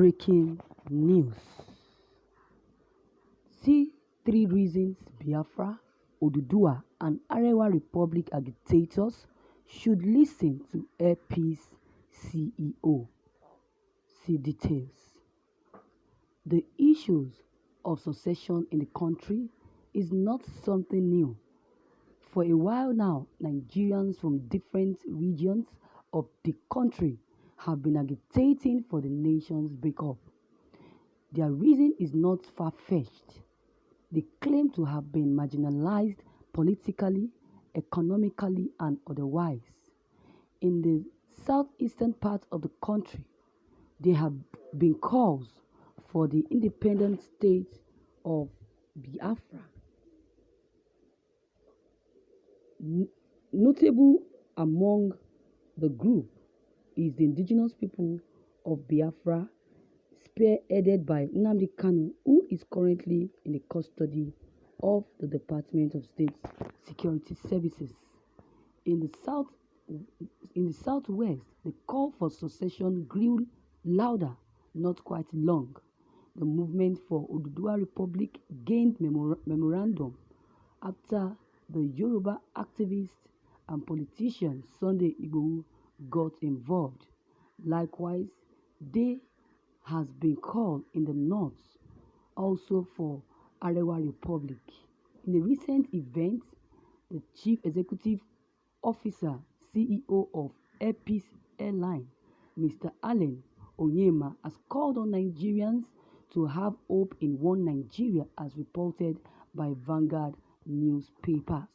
Breaking news. See 3 reasons Biafra, Oduduwa, and Arewa Republic agitators should listen to AP's CEO. See details. The issues of succession in the country is not something new. For a while now, Nigerians from different regions of the country have been agitating for the nation's breakup. Their reason is not far-fetched. They claim to have been marginalized politically, economically, and otherwise. In the southeastern part of the country, there have been calls for the independent state of Biafra. Notable among the group is the indigenous people of Biafra, spearheaded by Nnamdi Kanu, who is currently in the custody of the Department of State Security Services. In the southwest, the call for secession grew louder, not quite long. The movement for Oduduwa Republic gained memorandum after the Yoruba activist and politician Sunday Igboho got involved. Likewise, there has been call in the north also for Arewa Republic. In a recent event, the Chief Executive Officer CEO of Airpeace Airline, Mr. Allen Onyema, has called on Nigerians to have hope in one Nigeria, as reported by Vanguard newspapers.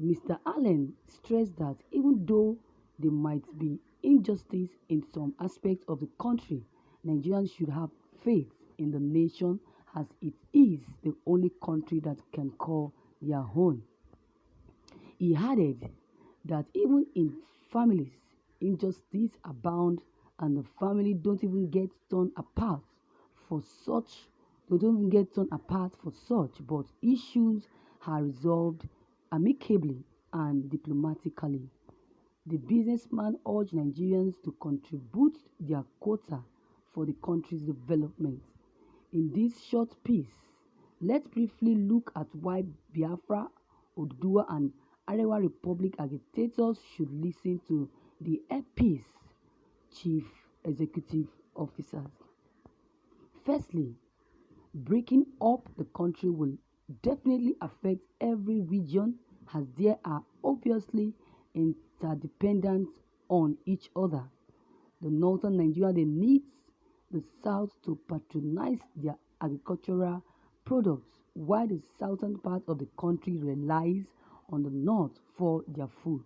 Mr. Allen stressed that even though there might be injustice in some aspects of the country, Nigerians should have faith in the nation, as it is the only country that can call their own. He added that even in families, injustice abound, and the family don't even get torn apart for such. They don't even get torn apart for such, but issues are resolved amicably and diplomatically. The businessman urged Nigerians to contribute their quota for the country's development. In this short piece, let's briefly look at why Biafra, Oduduwa, and Arewa Republic agitators should listen to the AP's chief executive officers. Firstly, breaking up the country will definitely affect every region, as there are obviously interdependent on each other. The northern Nigeria needs the south to patronize their agricultural products, while the southern part of the country relies on the north for their food.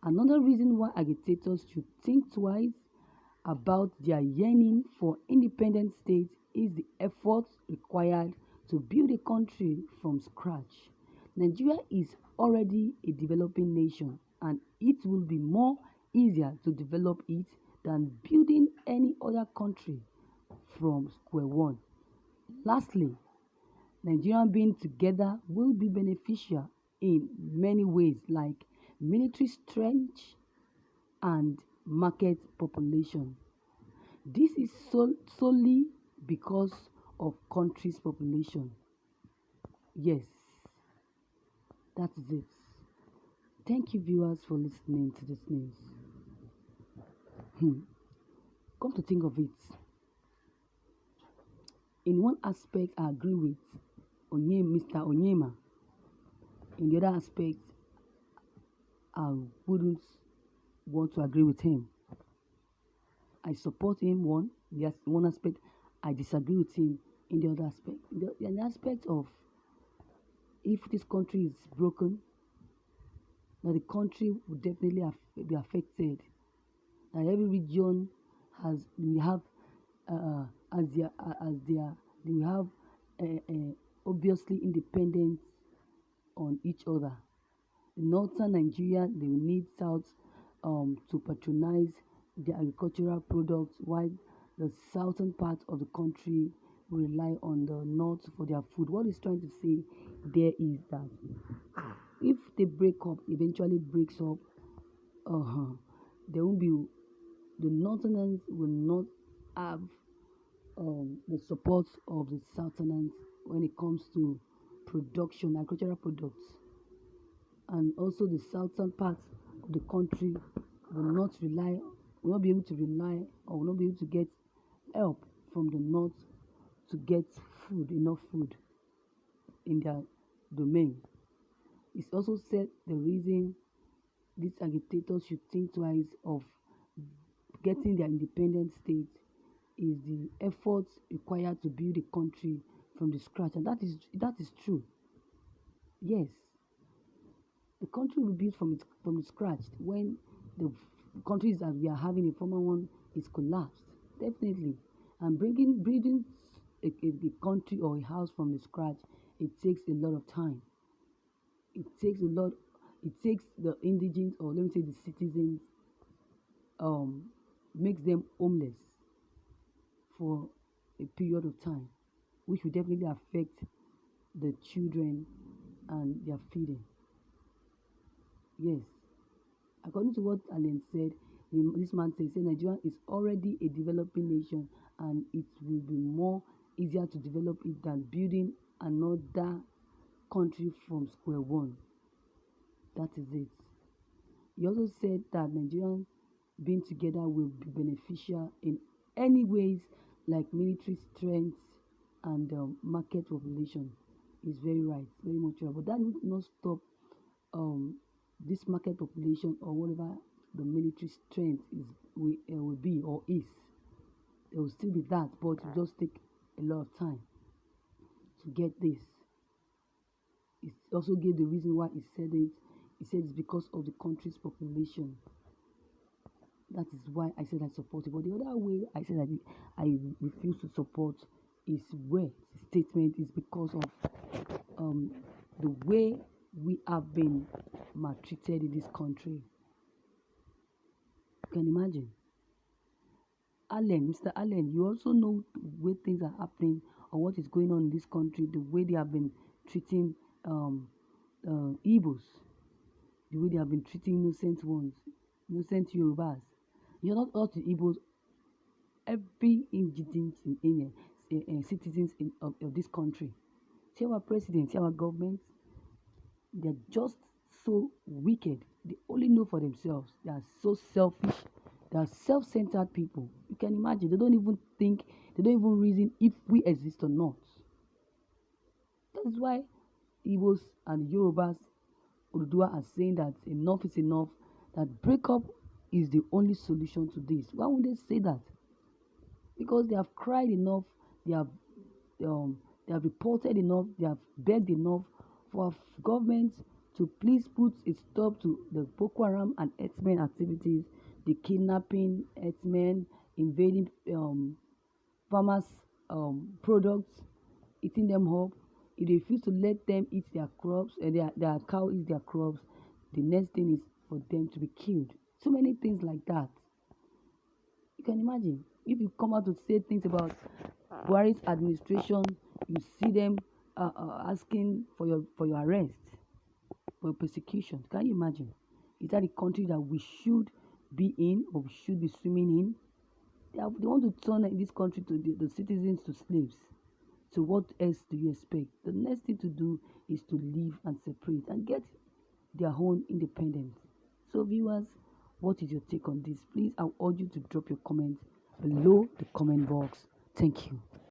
Another reason why agitators should think twice about their yearning for independent states is the efforts required to build a country from scratch. Nigeria is already a developing nation, and it will be more easier to develop it than building any other country from square one. Lastly, Nigeria being together will be beneficial in many ways, like military strength and market population. This is solely because of country's population. Yes, that is it. Thank you, viewers, for listening to this news. Come to think of it, in one aspect I agree with Mr. Onyema. In the other aspect, I wouldn't want to agree with him. I support him in one aspect, I disagree with him in the other aspect. In the aspect of, if this country is broken, that the country would definitely be affected. That every region we have obviously independent on each other. The northern Nigeria, they will need south to patronize their agricultural products, while the southern part of the country will rely on the north for their food. What he's trying to say there is that if they break up, eventually breaks up, there won't be the Northerners will not have the support of the Southerners when it comes to production, agricultural products, and also the southern part of the country will not be able to rely, or will not be able to get help from the north to get enough food in their domain. It's also said the reason these agitators should think twice of getting their independent state is the efforts required to build a country from the scratch, and that is true. Yes, the country will be built from the scratch when the countries that we are having a former one is collapsed, definitely. And building a country or a house from the scratch, it takes a lot of time. It takes a lot. It takes the indigents, or let me say the citizens, makes them homeless for a period of time, which will definitely affect the children and their feeding. Yes, according to what Allen said, this man said Nigeria is already a developing nation, and it will be more easier to develop it than building another country from square one. That is it. He also said that Nigerians being together will be beneficial in any ways, like military strength and market population. Is very right, very much right. But that will not stop this market population, or whatever the military strength will be or is. There will still be that, but it will just take a lot of time to get this. It also gave the reason why he said it. He said it's because of the country's population. That is why I said I support it. But the other way I said I refuse to support is where the statement is because of the way we have been maltreated in this country. You can imagine. Mr. Allen, you also know the way things are happening, or what is going on in this country, the way they have been treating Igbos, the way they have been treating innocent ones, innocent Yorubas. You're not all the Igbos, every indigent citizens of this country. See our president, see our government, they're just so wicked. They only know for themselves. They are so selfish. They are self-centered people. You can imagine. They don't even think, they don't even reason if we exist or not. That's why Igbos and Yorubas, Oduduwa, are saying that enough is enough, that breakup is the only solution to this. Why would they say that? Because they have cried enough, they have reported enough, they have begged enough for our government to please put a stop to the Boko Haram and herdsmen activities, the kidnapping, herdsmen invading farmers' products, eating them up. If they refuse to let them eat their crops, and their cow eats their crops, the next thing is for them to be killed. So many things like that. You can imagine if you come out to say things about Buhari's administration, you see them asking for your arrest, for your persecution. Can you imagine? Is that the country that we should be in, or we should be swimming in? They want to turn this country to the citizens to slaves. So what else do you expect? The next thing to do is to leave and separate and get their own independence. So viewers, what is your take on this? Please, I urge you to drop your comments below the comment box. Thank you.